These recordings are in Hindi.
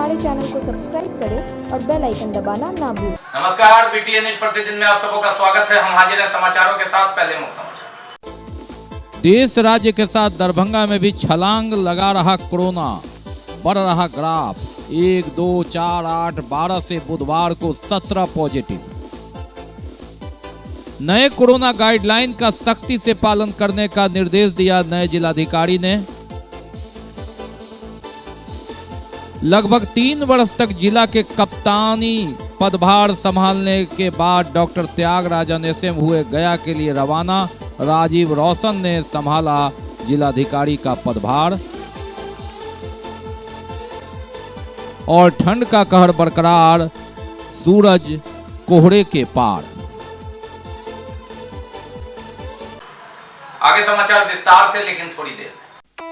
हमारे चैनल को सब्सक्राइब करें और बेल आइकन दबाना ना भूलें। नमस्कार, बीटीएन न्यूज़ प्रतिदिन में आप सबका स्वागत है। हम हाजिर हैं समाचारों के साथ। पहले मुख्य समाचार। देश राज्य के साथ दरभंगा में भी छलांग लगा रहा कोरोना, बढ़ रहा ग्राफ। 1, 2, 4, 8, 12 से बुधवार को 17 पॉजिटिव। नए कोरोना गाइडलाइन का सख्ती से पालन करने का निर्देश दिया नए जिलाधिकारी ने। लगभग 3 वर्ष तक जिला के कप्तानी पदभार संभालने के बाद डॉक्टर त्यागराजन एसएम हुए गया के लिए रवाना। राजीव रोशन ने संभाला जिलाधिकारी का पदभार। और ठंड का कहर बरकरार, सूरज कोहरे के पार। आगे समाचार विस्तार से, लेकिन थोड़ी देर में।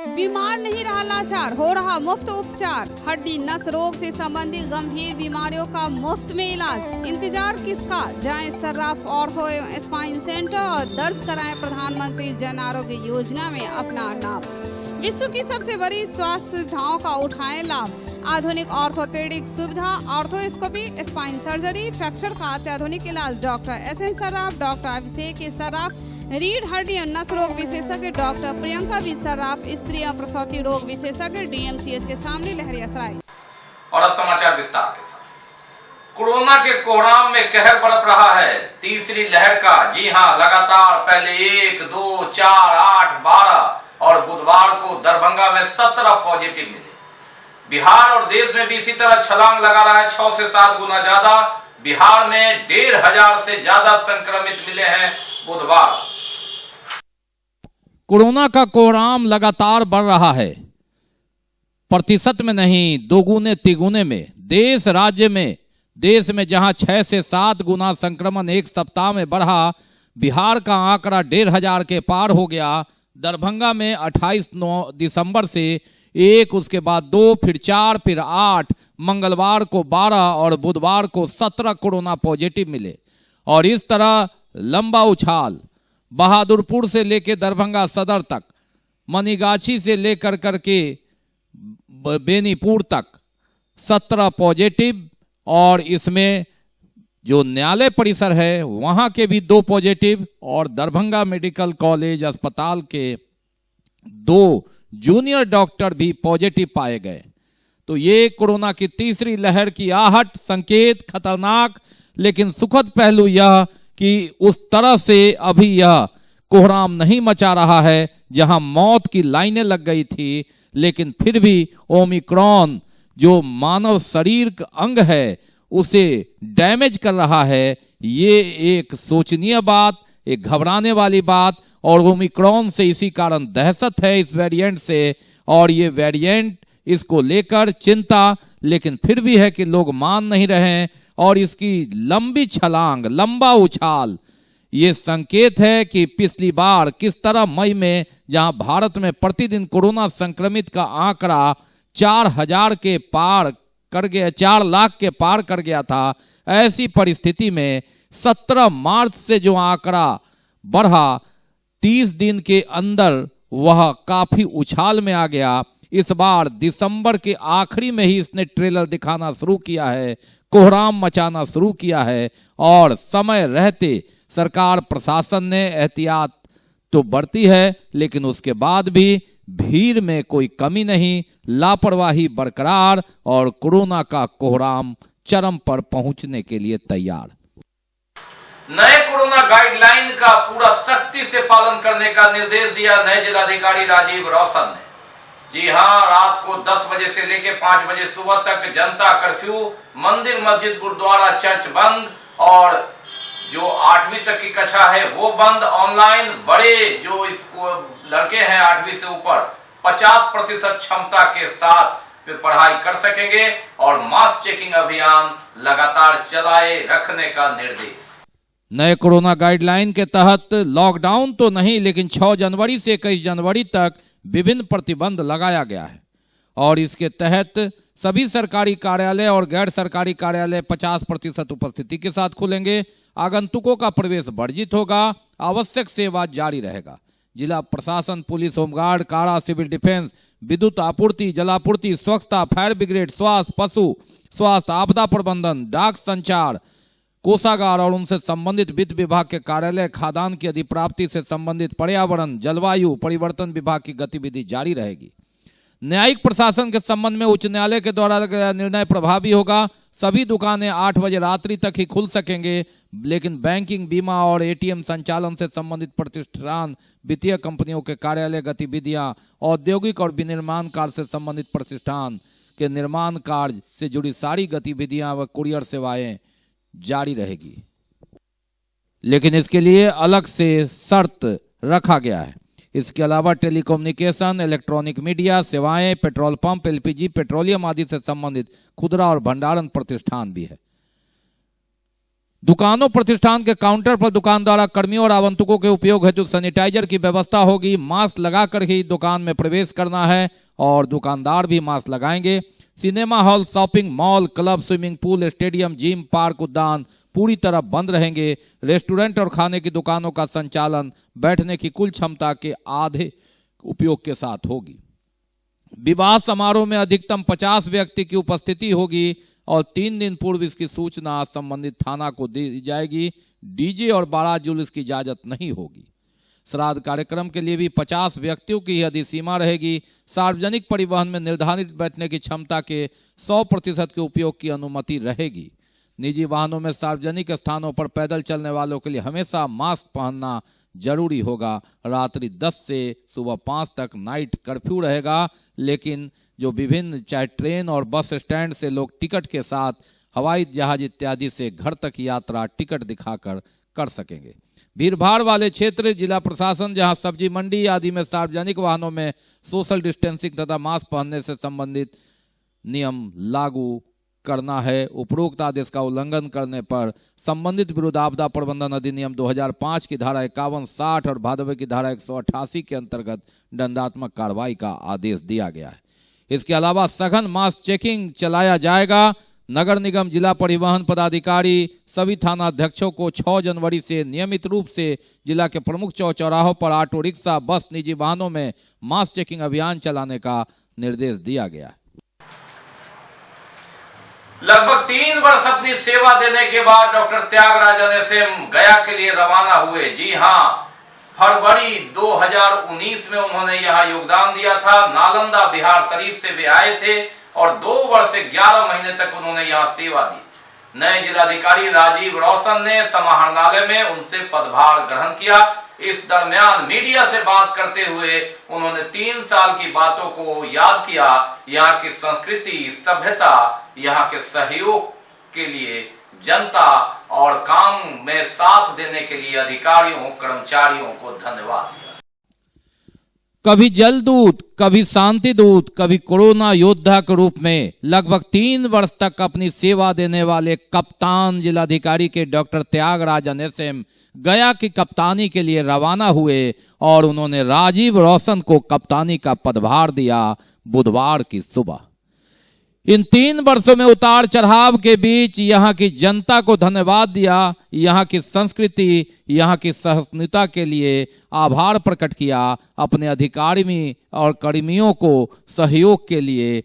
बीमार नहीं रहा लाचार, हो रहा मुफ्त उपचार। हड्डी नस रोग से संबंधित गंभीर बीमारियों का मुफ्त में इलाज। इंतजार किसका, जाएं सर्राफ ऑर्थो एवं स्पाइन सेंटर और दर्ज कराएं प्रधानमंत्री जन आरोग्य योजना में अपना नाम। विश्व की सबसे बड़ी स्वास्थ्य सुविधाओं का उठाएं लाभ। आधुनिक ऑर्थोपेडिक सुविधा, ऑर्थोस्कोपी, स्पाइन सर्जरी, फ्रैक्चर का अत्याधुनिक इलाज। Doctor S N Sarraf, doctor Abhishek Sarraf, रीढ़ हड्डी और नस रोग विशेषज्ञ डॉक्टर प्रियंका बी सर्राफ, स्त्री और प्रसूति रोग विशेषज्ञ डीएमसीएच के सामने लहरियासराय। और अब समाचार विस्तार के साथ। कोरोना के कोहराम में कहर बरप रहा है तीसरी लहर का। जी हां, लगातार पहले 1, 2, 4, 8, 12 और बुधवार को दरभंगा में 17 पॉजिटिव मिले। बिहार और देश में भी इसी तरह छलांग लगा रहा है। 6 से 7 गुना ज्यादा बिहार में 1500 से ज्यादा संक्रमित मिले हैं बुधवार। कोरोना का कोहराम लगातार बढ़ रहा है, प्रतिशत में नहीं, दोगुने तिगुने में। देश में जहां 6 से 7 गुना संक्रमण एक सप्ताह में बढ़ा, बिहार का आंकड़ा 1500 के पार हो गया। दरभंगा में 28 दिसंबर से 1, उसके बाद 2, फिर 4, फिर 8, मंगलवार को 12 और बुधवार को 17 कोरोना पॉजिटिव मिले। और इस तरह लंबा उछाल बहादुरपुर से लेकर दरभंगा सदर तक, मनीगाछी से लेकर करके बेनीपुर तक 17 पॉजिटिव। और इसमें जो न्यायालय परिसर है वहां के भी 2 पॉजिटिव और दरभंगा मेडिकल कॉलेज अस्पताल के 2 जूनियर डॉक्टर भी पॉजिटिव पाए गए। तो ये कोरोना की तीसरी लहर की आहट, संकेत खतरनाक, लेकिन सुखद पहलू यह कि उस तरह से अभी यह कोहराम नहीं मचा रहा है जहां मौत की लाइनें लग गई थी। लेकिन फिर भी ओमिक्रॉन जो मानव शरीर का अंग है उसे डैमेज कर रहा है। ये एक सोचनीय बात, एक घबराने वाली बात। और ओमिक्रॉन से इसी कारण दहशत है इस वेरिएंट से। और ये वेरिएंट, इसको लेकर चिंता, लेकिन फिर भी है कि लोग मान नहीं रहे हैं। और इसकी लंबी छलांग, लंबा उछाल, ये संकेत है कि पिछली बार किस तरह मई में जहां भारत में प्रतिदिन कोरोना संक्रमित का आंकड़ा 4000 के पार कर गया, 4 लाख के पार कर गया था, ऐसी परिस्थिति में 17 मार्च से जो आंकड़ा बढ़ा, 30 दिन के अंदर वह काफी उछाल में आ गया। इस बार दिसंबर के आखिरी में ही इसने ट्रेलर दिखाना शुरू किया है, कोहराम मचाना शुरू किया है। और समय रहते सरकार प्रशासन ने एहतियात तो बरती है, लेकिन उसके बाद भी भीड़ में कोई कमी नहीं, लापरवाही बरकरार और कोरोना का कोहराम चरम पर पहुंचने के लिए तैयार। नए कोरोना गाइडलाइन का पूरा सख्ती से पालन करने का निर्देश दिया नए जिलाधिकारी राजीव रोशन ने। जी हां, रात को 10 बजे से लेकर 5 बजे सुबह तक जनता कर्फ्यू, मंदिर, मस्जिद, गुरुद्वारा, चर्च बंद। और जो 8वीं तक की कक्षा है वो बंद। ऑनलाइन बड़े जो इसको लड़के हैं 8वीं से ऊपर 50% क्षमता के साथ वे पढ़ाई कर सकेंगे। और मास चेकिंग अभियान लगातार चलाए रखने का निर्देश। नए कोरोना गाइडलाइन के तहत लॉकडाउन तो नहीं, लेकिन 6 जनवरी से 21 जनवरी तक विभिन्न प्रतिबंध लगाया गया है। और इसके तहत सभी सरकारी कार्यालय और गैर सरकारी कार्यालय 50% उपस्थिति के साथ खुलेंगे। आगंतुकों का प्रवेश वर्जित होगा। आवश्यक सेवा जारी रहेगा। जिला प्रशासन, पुलिस, होमगार्ड, कारा, सिविल डिफेंस, विद्युत आपूर्ति, जलापूर्ति, स्वच्छता, फायर ब्रिगेड, स्वास्थ्य, पशु स्वास्थ्य, आपदा प्रबंधन, डाक संचार, कोषागार और उनसे संबंधित वित्त विभाग के कार्यालय, खाद्यान्न की अधिप्राप्ति से संबंधित पर्यावरण, जलवायु परिवर्तन विभाग की गतिविधि जारी रहेगी। न्यायिक प्रशासन के संबंध में उच्च न्यायालय के द्वारा निर्णय प्रभावी होगा। सभी दुकानें 8 बजे रात्रि तक ही खुल सकेंगे, लेकिन बैंकिंग, बीमा और एटीएम संचालन से संबंधित प्रतिष्ठान, वित्तीय कंपनियों के कार्यालय गतिविधियां, औद्योगिक और विनिर्माण कार्य से संबंधित प्रतिष्ठान के निर्माण कार्य से जुड़ी सारी गतिविधियां व कुरियर सेवाएं जारी रहेगी। लेकिन इसके लिए अलग से शर्त रखा गया है। इसके अलावा टेलीकम्युनिकेशन, इलेक्ट्रॉनिक मीडिया सेवाएं, पेट्रोल पंप, एलपीजी, पेट्रोलियम आदि से संबंधित खुदरा और भंडारण प्रतिष्ठान भी है। दुकानों, प्रतिष्ठान के काउंटर पर दुकानदार, कर्मियों और आगंतुकों के उपयोग हेतु सैनिटाइजर की व्यवस्था होगी। मास्क लगाकर ही दुकान में प्रवेश करना है और दुकानदार भी मास्क लगाएंगे। Cinema hall, shopping mall, club, swimming pool, stadium, gym, park, उद्यान पूरी तरह बंद रहेंगे। रेस्टोरेंट और खाने की दुकानों का संचालन बैठने की कुल क्षमता के आधे उपयोग के साथ होगी। विवाह समारोह में अधिकतम 50 व्यक्ति की उपस्थिति होगी और 3 दिन पूर्व इसकी सूचना संबंधित थाना को दी जाएगी। डीजे और बारात जुलूस की इजाजत नहीं होगी। श्राद्ध कार्यक्रम के लिए भी 50 व्यक्तियों की अधिसीमा रहेगी। सार्वजनिक परिवहन में निर्धारित बैठने की क्षमता के 100% के उपयोग की अनुमति रहेगी। निजी वाहनों में सार्वजनिक स्थानों पर पैदल चलने वालों के लिए हमेशा मास्क पहनना जरूरी होगा। रात्रि 10 से सुबह 5 तक नाइट कर्फ्यू रहेगा, लेकिन जो विभिन्न चाहे ट्रेन और बस स्टैंड से लोग टिकट के साथ हवाई जहाज इत्यादि से घर तक यात्रा टिकट दिखाकर कर सकेंगे। भीड़भाड़ वाले क्षेत्र, जिला प्रशासन जहां सब्जी मंडी आदि में सार्वजनिक वाहनों में सोशल डिस्टेंसिंग तथा मास्क पहनने से संबंधित नियम लागू करना है। उपरोक्त आदेश का उल्लंघन करने पर संबंधित विरुद्ध आपदा प्रबंधन अधिनियम 2005 की धारा 51, 60 और भादवे की धारा 188 के अंतर्गत दंडात्मक कार्रवाई का आदेश दिया गया है। इसके अलावा सघन मास्क चेकिंग चलाया जाएगा। नगर निगम, जिला परिवहन पदाधिकारी सभी थाना अध्यक्षों को 6 जनवरी से नियमित रूप से जिला के प्रमुख चौराहों पर ऑटो रिक्शा, बस, निजी वाहनों में मास्क चेकिंग अभियान चलाने का निर्देश दिया गया है। लगभग 3 वर्ष अपनी सेवा देने के बाद डॉक्टर त्यागराजन एसएम गया के लिए रवाना हुए। जी हां, फरवरी 2019 में उन्होंने यहां योगदान दिया था। नालंदा, बिहार शरीफ से वे आए थे और 2 वर्ष से 11 महीने तक उन्होंने यहां सेवा दी। नए जिलाधिकारी राजीव रोशन ने समाहरणालय में उनसे पदभार ग्रहण किया। इस दरमियान मीडिया से बात करते हुए उन्होंने 3 साल की बातों को याद किया। यहाँ की संस्कृति, सभ्यता, यहाँ के सहयोग के लिए जनता और काम में साथ देने के लिए अधिकारियों, कर्मचारियों को धन्यवाद दिया। कभी जल दूत, कभी शांति दूत, कभी कोरोना योद्धा के रूप में लगभग 3 वर्ष तक अपनी सेवा देने वाले कप्तान जिलाधिकारी के डॉक्टर त्यागराजन एसएम गया की कप्तानी के लिए रवाना हुए और उन्होंने राजीव रोशन को कप्तानी का पदभार दिया बुधवार की सुबह। इन 3 वर्षों में उतार चढ़ाव के बीच यहाँ की जनता को धन्यवाद दिया, यहाँ की संस्कृति, यहाँ की सहिष्णुता के लिए आभार प्रकट किया, अपने अधिकारी और कर्मियों को सहयोग के लिए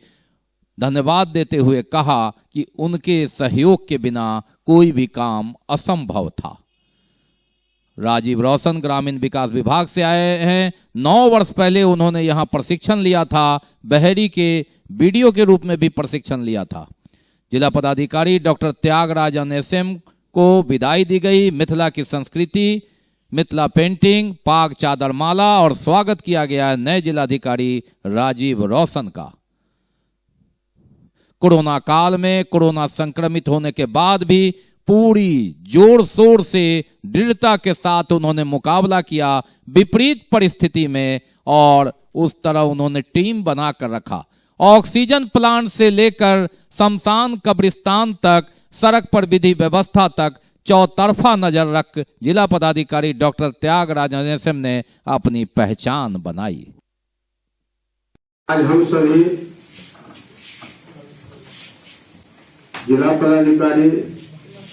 धन्यवाद देते हुए कहा कि उनके सहयोग के बिना कोई भी काम असंभव था। राजीव रोशन ग्रामीण विकास विभाग से आए हैं। 9 वर्ष पहले उन्होंने यहाँ प्रशिक्षण लिया था। बहेरी के बीडीओ के रूप में भी प्रशिक्षण लिया था। जिला पदाधिकारी डॉक्टर त्यागराजन एसएम को विदाई दी गई। मिथिला की संस्कृति, मिथिला पेंटिंग, पाग चादर माला और स्वागत किया गया नए जिलाधिकारी राजीव रोशन का। कोरोना काल में कोरोना संक्रमित होने के बाद भी पूरी जोर शोर से दृढ़ता के साथ उन्होंने मुकाबला किया विपरीत परिस्थिति में, और उस तरह उन्होंने टीम बनाकर रखा। ऑक्सीजन प्लांट से लेकर शमशान कब्रिस्तान तक, सड़क पर विधि व्यवस्था तक चौतरफा नजर रख जिला पदाधिकारी डॉक्टर त्यागराजन एसएम ने अपनी पहचान बनाई। आज हम सभी जिला पदाधिकारी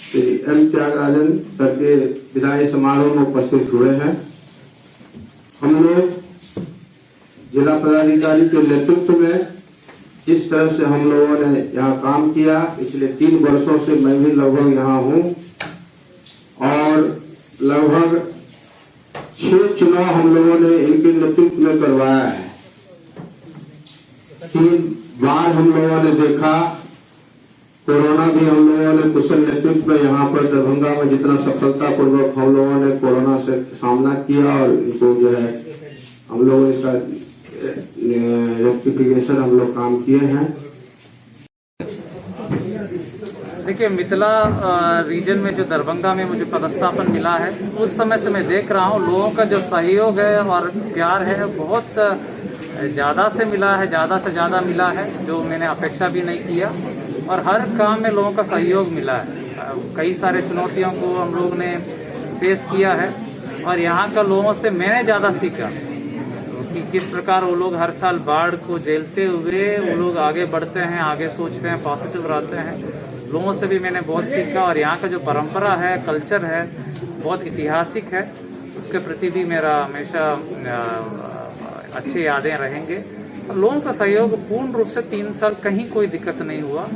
श्री एम त्यागराजन सर के विदाई समारोह में उपस्थित हुए हैं। हम लोग जिला पदाधिकारी के नेतृत्व में जिस तरह से हम लोगों ने यहाँ काम किया, पिछले 3 वर्षों से मैं भी लगभग यहाँ हूँ और लगभग 6 चुनाव हम लोगों ने इनके नेतृत्व में करवाया है। 3 बार हम लोगों ने देखा, कोरोना भी हम लोगों ने कुशल नेतृत्व में यहाँ पर दरभंगा में जितना सफलतापूर्वक हम लोगों ने कोरोना से सामना किया और इनको जो है हम लोगों ने इसका रेक्टिफिकेशन हम लोग काम किए हैं। देखिए, मिथिला रीजन में जो दरभंगा में मुझे पदस्थापन मिला है, उस समय से मैं देख रहा हूँ लोगों का जो सहयोग है और प्यार है बहुत ज़्यादा से मिला है, ज़्यादा से ज़्यादा मिला है, जो मैंने अपेक्षा भी नहीं किया। और हर काम में लोगों का सहयोग मिला है। कई सारे चुनौतियों को हम लोग ने फेस किया है और यहाँ का लोगों से मैंने ज़्यादा सीखा कि किस प्रकार वो लोग हर साल बाढ़ को झेलते हुए वो लोग आगे बढ़ते हैं, आगे सोचते हैं, पॉजिटिव रहते हैं। लोगों से भी मैंने बहुत सीखा और यहाँ का जो परंपरा है, कल्चर है, बहुत ऐतिहासिक है, उसके प्रति भी मेरा हमेशा अच्छी यादें रहेंगे। लोगों का सहयोग पूर्ण रूप से 3 साल कहीं कोई दिक्कत नहीं हुआ,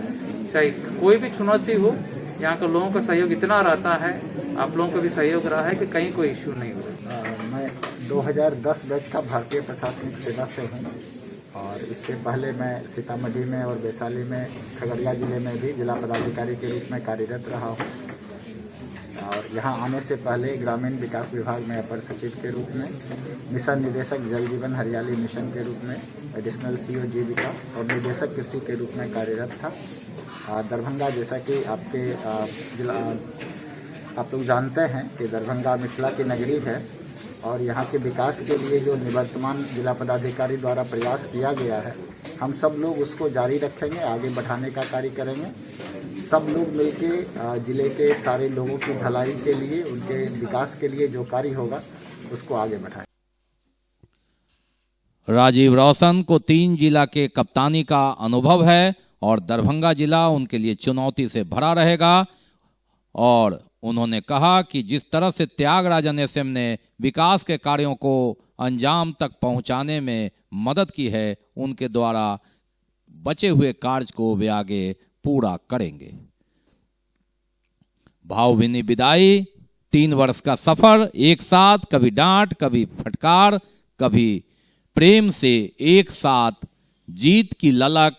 चाहे कोई भी चुनौती हो, यहाँ के लोगों का सहयोग इतना रहता है, आप लोगों का भी सहयोग रहा है कि कहीं कोई इश्यू नहीं हुआ। मैं 2010 बैच का भारतीय प्रशासनिक सेवा से हूँ और इससे पहले मैं सीतामढ़ी में और वैशाली में, खगड़िया जिले में भी जिला पदाधिकारी के रूप में कार्यरत रहा हूँ और यहाँ आने से पहले ग्रामीण विकास विभाग में अपर सचिव के रूप में, मिशन निदेशक जल जीवन हरियाली मिशन के रूप में, एडिशनल CO जीविका और निदेशक कृषि के रूप में कार्यरत था। दरभंगा, जैसा कि आपके जिला आप लोग जानते हैं कि दरभंगा मिथिला की नगरी है और यहाँ के विकास के लिए जो निवर्तमान जिला पदाधिकारी द्वारा प्रयास किया गया है, हम सब लोग उसको जारी रखेंगे, आगे बढ़ाने का कार्य करेंगे। सब लोग मिलके जिले के सारे लोगों की भलाई के लिए, उनके विकास के लिए जो कार्य होगा उसको आगे बढ़ाएं। राजीव रोशन को 3 जिला के कप्तानी का अनुभव है और दरभंगा जिला उनके लिए चुनौती से भरा रहेगा। और उन्होंने कहा कि जिस तरह से त्यागराजन SM ने विकास के कार्यों को अंजाम तक पहुंचाने में मदद की है, उनके द्वारा बचे हुए कार्य को वे आगे पूरा करेंगे। भावभीनी विदाई, 3 वर्ष का सफर, एक साथ, कभी डांट, कभी फटकार, कभी प्रेम से एक साथ, जीत की ललक,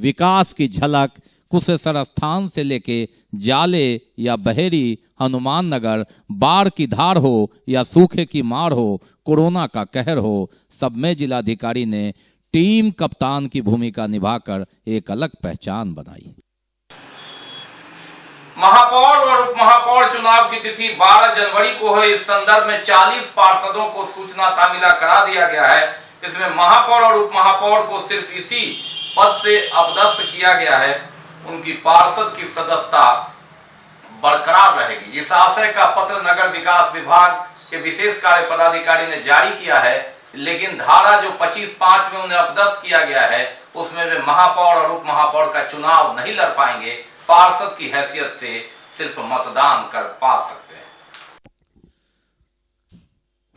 विकास की झलक, कुशेश्वर स्थान से लेके जाले या बहेरी, हनुमान नगर, बाढ़ की धार हो या सूखे की मार हो, कोरोना का कहर हो, सब में जिलाधिकारी ने टीम कप्तान की भूमिका निभाकर एक अलग पहचान बनाई। महापौर और उप महापौर चुनाव की तिथि 12 जनवरी को है। इस संदर्भ में 40 पार्षदों को सूचना तामीला करा दिया गया है। इसमें महापौर और उप महापौर को सिर्फ इसी पद से अपदस्थ किया गया है, उनकी पार्षद की सदस्यता बरकरार रहेगी। इस आशय का पत्र नगर विकास विभाग के विशेष कार्य पदाधिकारी ने जारी किया है, लेकिन धारा जो 25(5) में उन्हें अपदस्थ किया गया है, उसमें वे महापौर और उप महापौर का चुनाव नहीं लड़ पाएंगे, पार्षद की हैसियत से सिर्फ मतदान कर पा सकते हैं।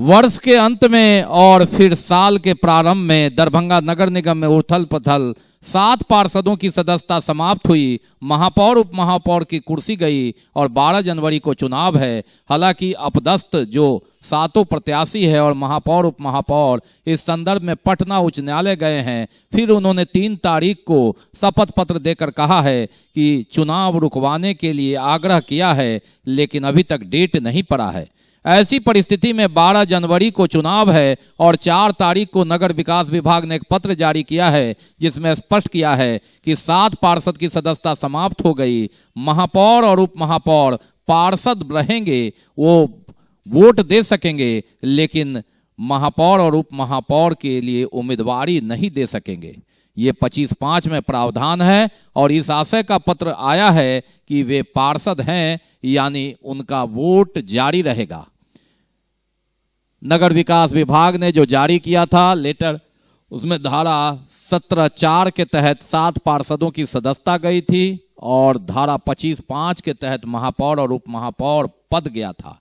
वर्ष के अंत में और फिर साल के प्रारंभ में दरभंगा नगर निगम में उथल पुथल, 7 पार्षदों की सदस्यता समाप्त हुई, महापौर उप महापौर की कुर्सी गई और 12 जनवरी को चुनाव है। हालांकि अपदस्थ जो 7 प्रत्याशी है और महापौर उप महापौर इस संदर्भ में पटना उच्च न्यायालय गए हैं। फिर उन्होंने 3 तारीख को शपथ पत्र देकर कहा है कि चुनाव रुकवाने के लिए आग्रह किया है, लेकिन अभी तक डेट नहीं पड़ा है। ऐसी परिस्थिति में 12 जनवरी को चुनाव है और 4 तारीख को नगर विकास विभाग ने एक पत्र जारी किया है जिसमें स्पष्ट किया है कि 7 पार्षद की सदस्यता समाप्त हो गई। महापौर और उप महापौर पार्षद रहेंगे, वो वोट दे सकेंगे, लेकिन महापौर और उप महापौर के लिए उम्मीदवारी नहीं दे सकेंगे। ये 25(5) में प्रावधान है और इस आशय का पत्र आया है कि वे पार्षद हैं, यानी उनका वोट जारी रहेगा। नगर विकास विभाग ने जो जारी किया था लेटर, उसमें धारा 17(4) के तहत 7 पार्षदों की सदस्यता गई थी और धारा 25(5) के तहत महापौर और उप महापौर पद गया था।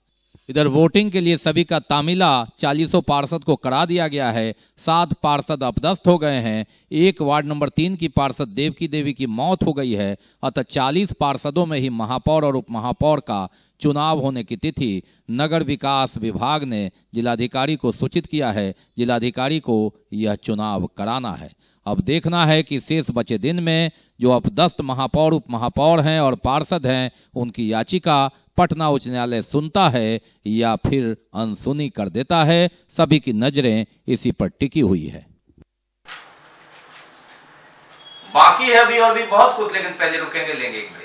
इधर वोटिंग के लिए सभी का तामिला 40 पार्षद को करा दिया गया है। 7 पार्षद अपदस्थ हो गए हैं। एक वार्ड नंबर 3 की पार्षद देवकी देवी की मौत हो गई है। अतः 40 पार्षदों में ही महापौर और उपमहापौर का चुनाव होने की तिथि नगर विकास विभाग ने जिलाधिकारी को सूचित किया है। जिलाधिकारी को यह चुनाव कराना है। अब देखना है कि शेष बचे दिन में जो अपदस्थ महापौर उपमहापौर हैं और पार्षद हैं उनकी याचिका पटना उच्च न्यायालय सुनता है या फिर अनसुनी कर देता है। सभी की नजरें इसी पर टिकी हुई है। बाकी है अभी और भी बहुत कुछ, लेकिन पहले रुकेंगे, लेंगे एक break.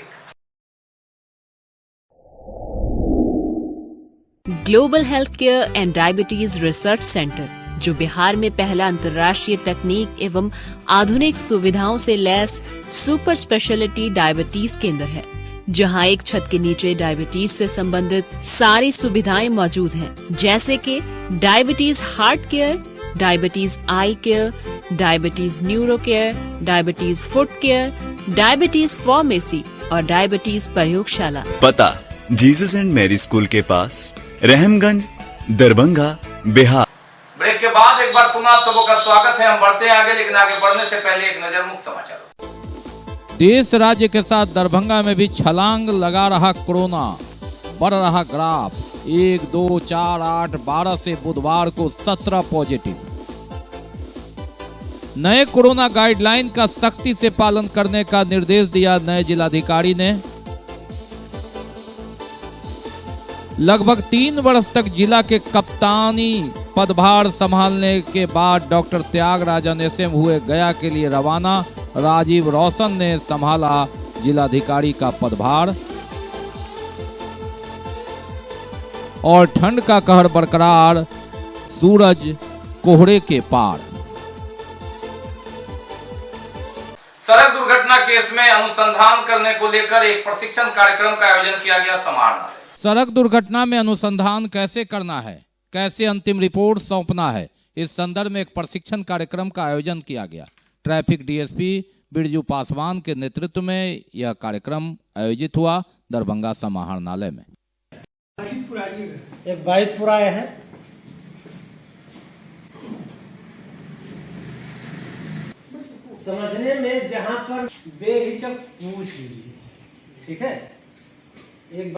Global health care and diabetes research centre, जो बिहार में पहला अंतर्राष्ट्रीय तकनीक एवं आधुनिक सुविधाओं से लैस सुपर स्पेशलिटी डायबिटीज केंद्र है, जहां एक छत के नीचे डायबिटीज से संबंधित सारी सुविधाएं मौजूद हैं, जैसे कि diabetes heart care, diabetes eye care, diabetes neuro care, diabetes foot care, diabetes pharmacy और डायबिटीज प्रयोगशाला। पता जीसस एंड मैरी स्कूल के पास, रहमगंज, दरभंगा, बिहार। ब्रेक के बाद एक बार पुनः आप सबों का स्वागत है। हम बढ़ते हैं आगे, लेकिन आगे बढ़ने से पहले एक नजर मुख्य समाचारों। देश राज्य के साथ दरभंगा में भी छलांग लगा रहा कोरोना, बढ़ रहा ग्राफ। 1, 2, 4, 8, 12 से बुधवार को 17 पॉजिटिव। नए कोरोना गाइडलाइन का सख्ती से पालन करने का निर्देश दिया नए जिलाधिकारी ने। लगभग 3 वर्ष तक जिला के कप्तानी पदभार संभालने के बाद डॉक्टर त्यागराजन एसएम हुए गया के लिए रवाना। राजीव रोशन ने संभाला जिलाधिकारी का पदभार। और ठंड का कहर बरकरार, सूरज कोहरे के पार। सड़क दुर्घटना केस में अनुसंधान करने को लेकर एक प्रशिक्षण कार्यक्रम का आयोजन किया गया समाहरणालय। सड़क दुर्घटना में अनुसंधान कैसे करना है, कैसे अंतिम रिपोर्ट सौंपना है, इस संदर्भ में एक प्रशिक्षण कार्यक्रम का आयोजन किया गया। ट्रैफिक डीएसपी बिरजू पासवान के नेतृत्व में यह कार्यक्रम आयोजित हुआ दरभंगा समाहरणालय में। एक बाइकपुरा है, समझने में जहां पर बेहिचक पूछ लीजिए, ठीक है।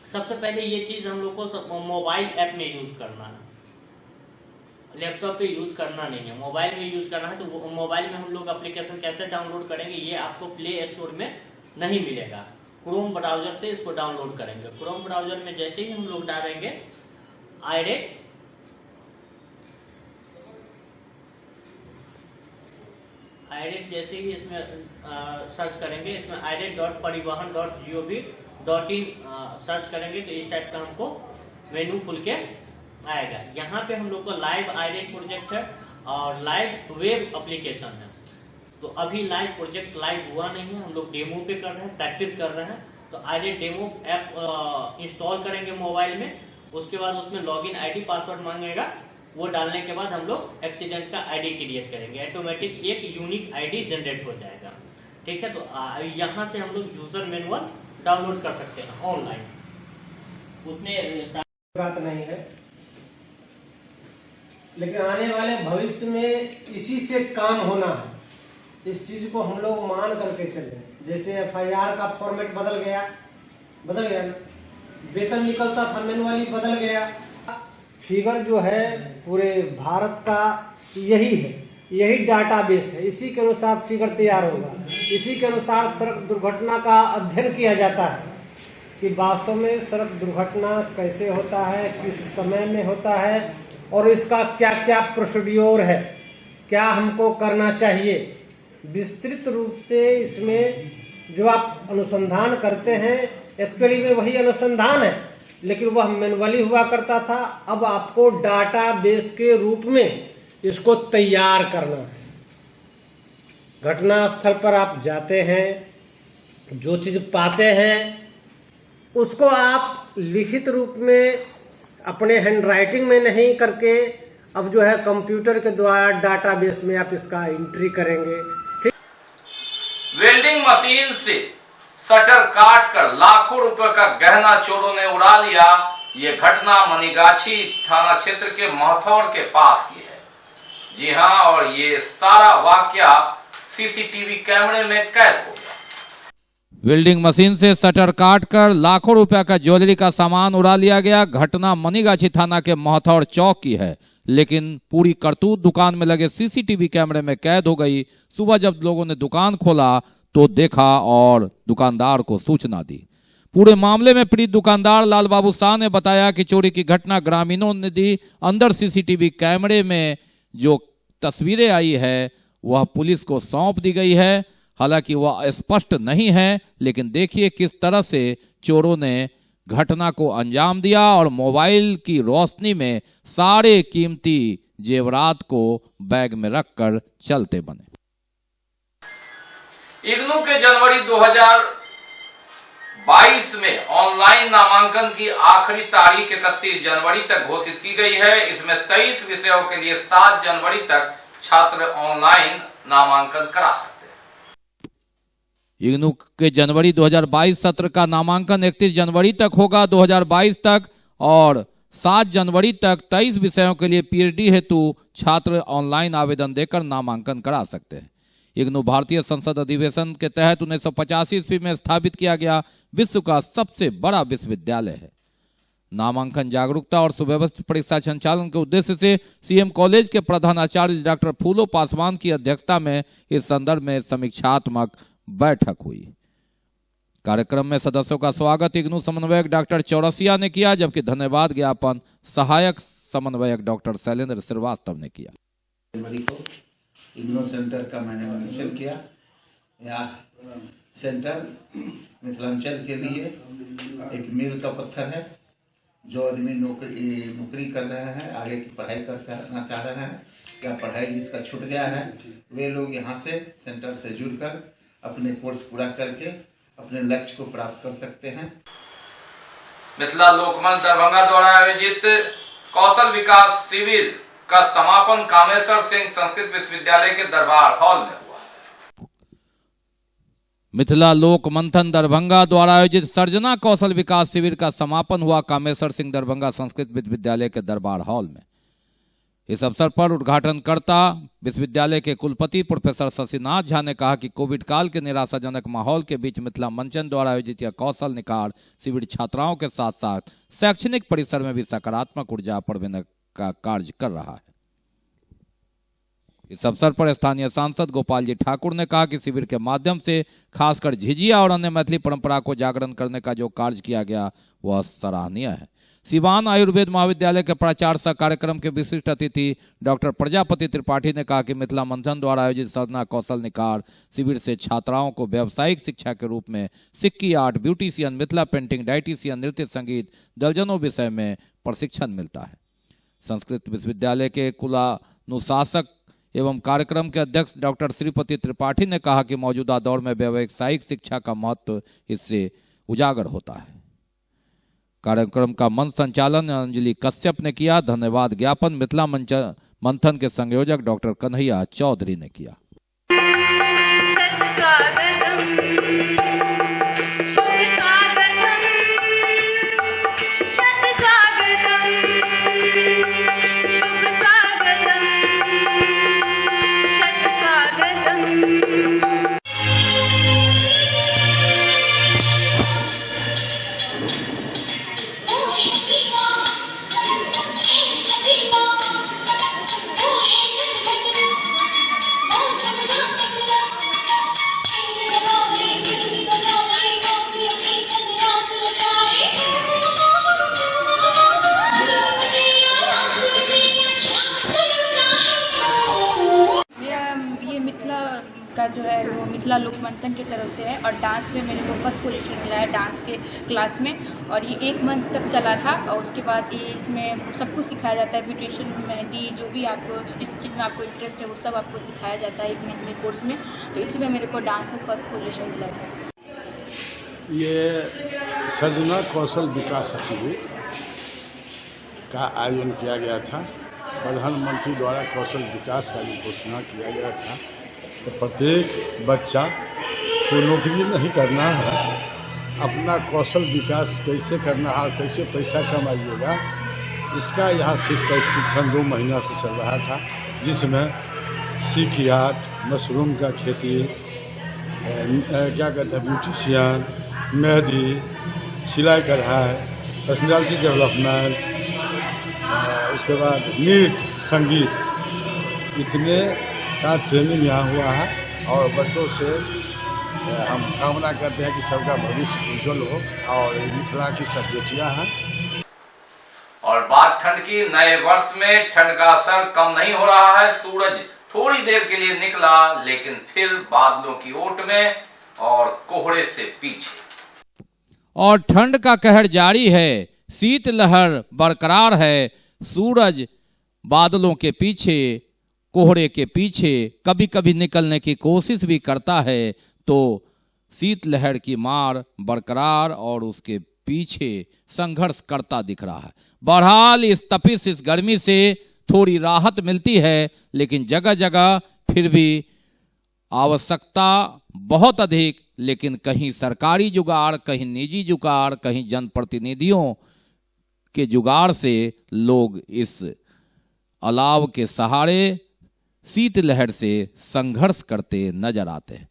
सबसे पहले ये चीज हम लोग को मोबाइल ऐप में यूज करना है, लैपटॉप पे यूज करना नहीं है, मोबाइल में यूज करना है। तो मोबाइल में हम लोग एप्लीकेशन कैसे डाउनलोड करेंगे, ये आपको प्ले स्टोर में नहीं मिलेगा। क्रोम ब्राउजर से इसको डाउनलोड करेंगे। क्रोम ब्राउजर में जैसे ही हम लोग डालेंगे आईरेट, जैसे ही इसमें सर्च करेंगे, इसमें iret.parivahan.gov.in सर्च करेंगे तो इस टाइप का हमको मेनू खुल के आएगा। यहाँ पे हम लोग को लाइव आईरेट प्रोजेक्ट है और लाइव वेब एप्लीकेशन है। तो अभी लाइव प्रोजेक्ट लाइव हुआ नहीं है, हम लोग डेमो पे कर रहे हैं, प्रैक्टिस कर रहे हैं। तो आईरेट डेमो ऐप इंस्टॉल करेंगे मोबाइल में, उसके बाद उसमें लॉगिन आईडी पासवर्ड मांगेगा, वो डालने के बाद हम लोग एक्सीडेंट का आईडी क्रिएट करेंगे, ऑटोमेटिक एक यूनिक आईडी जनरेट हो जाएगा, ठीक है। तो यहाँ से हम लोग यूजर मैनुअल डाउनलोड कर सकते हैं ऑनलाइन, उसमें बात नहीं है। लेकिन आने वाले भविष्य में इसी से काम होना है, इस चीज को हम लोग मान करके चले। जैसे एफआईआर का फॉर्मेट बदल गया ना, वेतन निकलता था मैनुअली, बदल गया। फिगर जो है पूरे भारत का यही है, यही डाटाबेस है, इसी के अनुसार फिगर तैयार होगा। इसी के अनुसार सड़क दुर्घटना का अध्ययन किया जाता है कि वास्तव में सड़क दुर्घटना कैसे होता है, किस समय में होता है और इसका क्या क्या प्रोसीड्योर है, क्या हमको करना चाहिए। विस्तृत रूप से इसमें जो आप अनुसंधान करते हैं, एक्चुअली में वही अनुसंधान है, लेकिन वह मैनुअली हुआ करता था। अब आपको डाटाबेस के रूप में इसको तैयार करना है। घटना स्थल पर आप जाते हैं, जो चीज पाते हैं उसको आप लिखित रूप में अपने हैंडराइटिंग में नहीं करके अब जो है कंप्यूटर के द्वारा डाटाबेस में आप इसका एंट्री करेंगे, ठीक। वेल्डिंग मशीन से शटर काट कर लाखों रुपए का गहना चोरों ने उड़ा लिया। ये घटना मनीगाछी थाना क्षेत्र के महथौड़ के पास की है। जी हां, और ये सारा वाकया सीसीटीवी कैमरे में कैद हो गया। वेल्डिंग मशीन से शटर काटकर लाखों रुपया का ज्वेलरी का सामान उड़ा लिया गया। घटना मनीगाछी थाना के महथौड़ चौक की है, लेकिन पूरी करतूत दुकान में लगे सीसीटीवी कैमरे में कैद हो गई। सुबह जब लोगों ने दुकान खोला तो देखा और दुकानदार को सूचना दी। पूरे मामले में पीड़ित दुकानदार लाल बाबू शाह ने बताया कि चोरी की घटना ग्रामीणों ने दी। अंदर सीसीटीवी कैमरे में जो तस्वीरें आई है वह पुलिस को सौंप दी गई है। हालांकि वह स्पष्ट नहीं है, लेकिन देखिए किस तरह से चोरों ने घटना को अंजाम दिया और मोबाइल की रोशनी में सारे कीमती जेवरात को बैग में रखकर चलते बने। इग्नू के जनवरी 2022 में ऑनलाइन नामांकन की आखिरी तारीख 31 जनवरी तक घोषित की गई है। इसमें 23 विषयों के लिए 7 जनवरी तक छात्र ऑनलाइन नामांकन करा सकते हैं। इग्नू के जनवरी 2022 सत्र का नामांकन 31 जनवरी तक होगा 2022 तक, और 7 जनवरी तक 23 विषयों के लिए पीएचडी हेतु छात्र ऑनलाइन आवेदन देकर नामांकन करा सकते हैं। इग्नू भारतीय संसद अधिवेशन के तहत 1985 ईस्वी में स्थापित किया गया विश्व का सबसे बड़ा विश्वविद्यालय है। नामांकन जागरूकता और सुव्यवस्थित परीक्षा संचालन के उद्देश्य से सीएम कॉलेज के प्रधानाचार्य डॉक्टर फूलो पासवान की अध्यक्षता में इस संदर्भ में समीक्षात्मक बैठक हुई। कार्यक्रम में सदस्यों का स्वागत इग्नू समन्वयक डॉक्टर चौरसिया ने किया, जबकि धन्यवाद ज्ञापन सहायक समन्वयक डॉक्टर शैलेंद्र श्रीवास्तव ने किया। जनवरी को इग्नू सेंटर का मैंने निरीक्षण किया। यह सेंटर मिथिलांचल के लिए एक मील का पत्थर है। जो आदमी नौकरी कर रहे हैं, आगे की पढ़ाई करना चाह रहे हैं या पढ़ाई जिसका छूट गया है, वे लोग यहाँ से सेंटर से जुड़कर अपने कोर्स पूरा करके अपने लक्ष्य को प्राप्त कर सकते हैं। मिथिला लोकमंच दरभंगा द्वारा आयोजित कौशल विकास शिविर का समापन कामेश्वर सिंह संस्कृत विश्वविद्यालय के दरबार हॉल में हुआ। मिथिला लोक मंथन दरभंगा द्वारा आयोजित सर्जना कौशल विकास शिविर का समापन हुआ कामेश्वर सिंह दरभंगा संस्कृत विश्वविद्यालय के दरबार हॉल में। इस अवसर पर उद्घाटनकर्ता विश्वविद्यालय के कुलपति प्रोफेसर शशिनाथ झा ने कहा कि कोविड काल के निराशाजनक माहौल के बीच मिथिला मंचन द्वारा आयोजित यह कौशल निखार शिविर छात्राओं के साथ साथ शैक्षणिक परिसर में भी सकारात्मक ऊर्जा प्रवेश का कार्य कर रहा है। इस अवसर पर स्थानीय सांसद गोपाल जी ठाकुर ने कहा कि शिविर के माध्यम से खासकर झिझिया और अन्य मैथिली परंपरा को जागरण करने का जो कार्य किया गया वह सराहनीय है। सिवान आयुर्वेद महाविद्यालय के प्राचार्य सह कार्यक्रम के विशिष्ट अतिथि डॉक्टर प्रजापति त्रिपाठी ने कहा कि मिथिला मंथन द्वारा आयोजित सर्जना कौशल निखार शिविर से छात्राओं को व्यावसायिक शिक्षा के रूप में Sikki art, beautician, Mithila painting, dietitian, नृत्य, संगीत, दर्जनों विषय में प्रशिक्षण मिलता है। संस्कृत विश्वविद्यालय के कुलानुशासक एवं कार्यक्रम के अध्यक्ष डॉक्टर श्रीपति त्रिपाठी ने कहा कि मौजूदा दौर में व्यावसायिक शिक्षा का महत्व इससे उजागर होता है। कार्यक्रम का मंच संचालन अंजलि कश्यप ने किया। धन्यवाद ज्ञापन मिथिला मंथन के संयोजक डॉक्टर कन्हैया चौधरी ने किया। का जो है वो मिथिला लोक मंथन की तरफ से है और डांस में मेरे को फर्स्ट पोजीशन मिला है डांस के क्लास में। और ये 1 मंथ तक चला था और उसके बाद ये इसमें सब कुछ सिखाया जाता है, ब्यूटिशियन, मेहंदी, जो भी आपको जिस चीज़ में आपको इंटरेस्ट है वो सब आपको सिखाया जाता है 1 मंथ के कोर्स में। तो इसी में मेरे को डांस में फर्स्ट पोजीशन मिला था। ये सर्जना कौशल विकास शिविर का आयोजन किया गया था। प्रधानमंत्री द्वारा कौशल विकास का घोषणा किया गया था। तो प्रत्येक बच्चा को नौकरी नहीं करना है अपना कौशल विकास कैसे करना है और कैसे पैसा कमाइएगा, इसका यहाँ सिर्फ प्रशिक्षण 2 महीना से चल रहा था, जिसमें सीख यार्ड, मशरूम का खेती, क्या कहते हैं ब्यूटिशियन, मेहंदी, सिलाई कढ़ाई, पर्सनालिटी डेवलपमेंट, उसके बाद नृत्य, संगीत, इतने का ट्रेनिंग यहाँ हुआ है। और बच्चों से हम कामना करते हैं कि सबका भविष्य उज्जवल हो और मिथिला की सब बेटियाँ हैं। और बात ठंड की, नए वर्ष में ठंड का असर कम नहीं हो रहा है। सूरज थोड़ी देर के लिए निकला, लेकिन फिर बादलों की ओट में और कोहरे से पीछे। और ठंड का कहर जारी है, शीतलहर बरकरार है। सूरज बादलों के पीछे, कोहरे के पीछे कभी कभी निकलने की कोशिश भी करता है, तो शीतलहर की मार बरकरार और उसके पीछे संघर्ष करता दिख रहा है। बहरहाल इस तपिश, इस गर्मी से थोड़ी राहत मिलती है, लेकिन जगह जगह फिर भी आवश्यकता बहुत अधिक, लेकिन कहीं सरकारी जुगाड़, कहीं निजी जुगाड़, कहीं जनप्रतिनिधियों के जुगाड़ से लोग इस अलाव के सहारे शीतलहर से संघर्ष करते नजर आते हैं।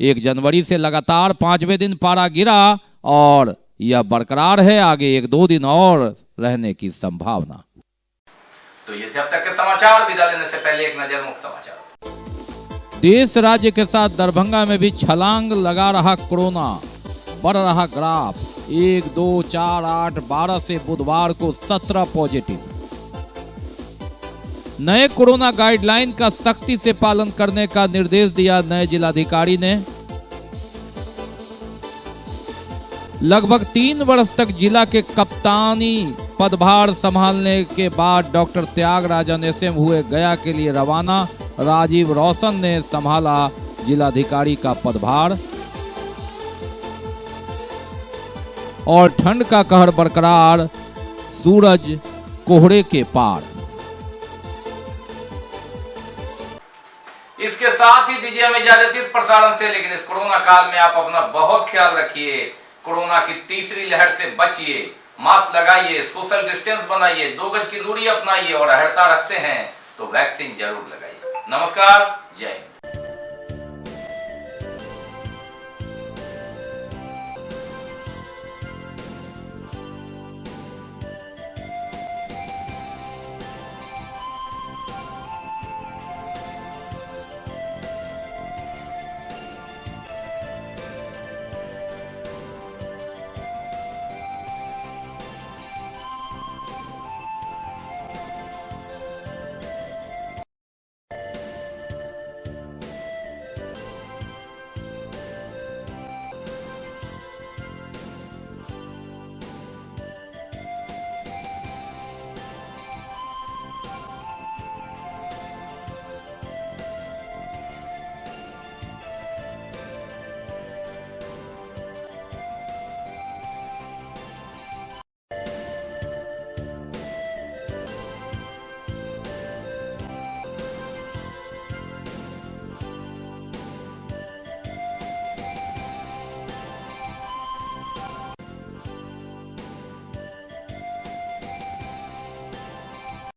1 जनवरी से लगातार 5वें दिन पारा गिरा और यह बरकरार है, आगे 1-2 दिन और रहने की संभावना। तो ये थे अब तक के समाचार। विदा लेने से पहले एक नजर मुख्य समाचार। देश राज्य के साथ दरभंगा में भी छलांग लगा रहा कोरोना, बढ़ रहा ग्राफ। 1, 2, 4, 8, 12 से बुधवार को 17 पॉजिटिव। नए कोरोना गाइडलाइन का सख्ती से पालन करने का निर्देश दिया नए जिलाधिकारी ने। लगभग 3 वर्ष तक जिला के कप्तानी पदभार संभालने के बाद डॉक्टर त्यागराजन SM हुए गया के लिए रवाना। राजीव रोशन ने संभाला जिलाधिकारी का पदभार। और ठंड का कहर बरकरार, सूरज कोहरे के पार। इसके साथ ही दीजिए हमें इजाजत इस प्रसारण से, लेकिन इस कोरोना काल में आप अपना बहुत ख्याल रखिए। कोरोना की तीसरी लहर से बचिए, मास्क लगाइए, सोशल डिस्टेंस बनाइए, 2 गज की दूरी अपनाइए और अहर्ता रखते हैं तो वैक्सीन जरूर लगाइए। नमस्कार, जय हिंद।